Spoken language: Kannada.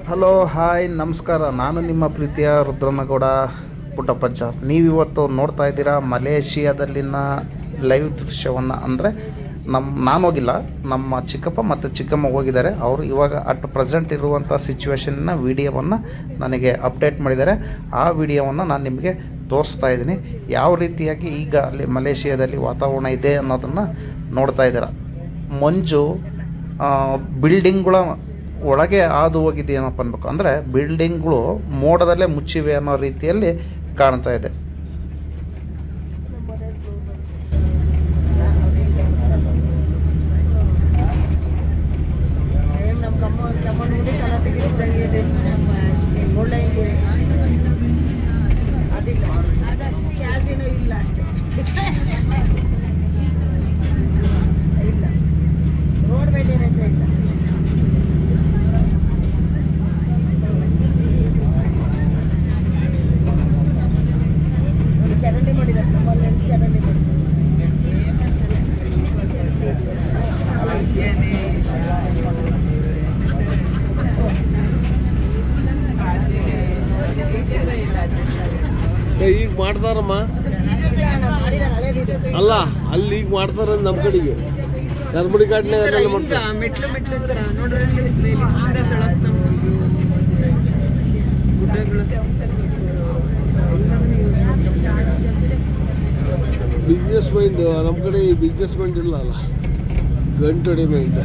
ಹಲೋ ಹಾಯ್ ನಮಸ್ಕಾರ. ನಾನು ನಿಮ್ಮ ಪ್ರೀತಿಯ ರುದ್ರನಗೌಡ ಪುಟ್ಟಪ್ಪಜ್ಜ. ನೀವಿವತ್ತು ನೋಡ್ತಾ ಇದ್ದೀರಾ ಮಲೇಷಿಯಾದಲ್ಲಿನ ಲೈವ್ ದೃಶ್ಯವನ್ನು. ಅಂದರೆ ನಾನು ಹೋಗಿಲ್ಲ, ನಮ್ಮ ಚಿಕ್ಕಪ್ಪ ಮತ್ತು ಚಿಕ್ಕಮ್ಮ ಹೋಗಿದ್ದಾರೆ. ಅವರು ಇವಾಗ ಅಟ್ ಪ್ರೆಸೆಂಟ್ ಇರುವಂಥ ಸಿಚುವೇಶನ್ನ ವಿಡಿಯೋವನ್ನು ನನಗೆ ಅಪ್ಡೇಟ್ ಮಾಡಿದ್ದಾರೆ. ಆ ವಿಡಿಯೋವನ್ನು ನಾನು ನಿಮಗೆ ತೋರಿಸ್ತಾ ಇದ್ದೀನಿ. ಯಾವ ರೀತಿಯಾಗಿ ಈಗ ಅಲ್ಲಿ ಮಲೇಷಿಯಾದಲ್ಲಿ ವಾತಾವರಣ ಇದೆ ಅನ್ನೋದನ್ನು ನೋಡ್ತಾ ಇದ್ದೀರಾ. ಮಂಜು ಬಿಲ್ಡಿಂಗ್ಗಳ ಒಳಗೆ ಹಾದು ಹೋಗಿದೆ ಏನಪ್ಪ ಅನ್ಬೇಕು ಅಂದರೆ ಬಿಲ್ಡಿಂಗ್ಗಳು ಮೋಡದಲ್ಲೇ ಮುಚ್ಚಿವೆ ಅನ್ನೋ ರೀತಿಯಲ್ಲಿ ಕಾಣ್ತಾ ಇದೆ. ರೋಡ್ ಮೇಂಟೆನೆನ್ಸ್ ಇಲ್ಲ. ಚರಂಡಿ ಮಾಡಿದ್ದಾರೆ, ನಮ್ಮಲ್ಲಿ ಚರಂಡಿ ಮಾಡಿದ್ದಾರೆ. ಈಗ ಮಾಡ್ತಾರಮ್ಮ, ಅಲ್ಲ ಅಲ್ಲಿ ಈಗ ಮಾಡ್ತಾರ ನಮ್ಮ ಕಡೆಗೆ ಚರ್ಮಡಿ ಕಾಡಿನಾಗ ಮೆಟ್ಲು ಇರ್ತಾರ ನೋಡ್ರಿ, ಬಿಸ್ನೆಸ್ ಮೈಂಡ್ ನಮ್ಮ ಕಡೆ ಬಿಸ್ನೆಸ್ ಮೈಂಡ್ ಇಲ್ಲ ಅಲ್ಲ, ಗಂಟಡಿ ಮೈಂಡ್.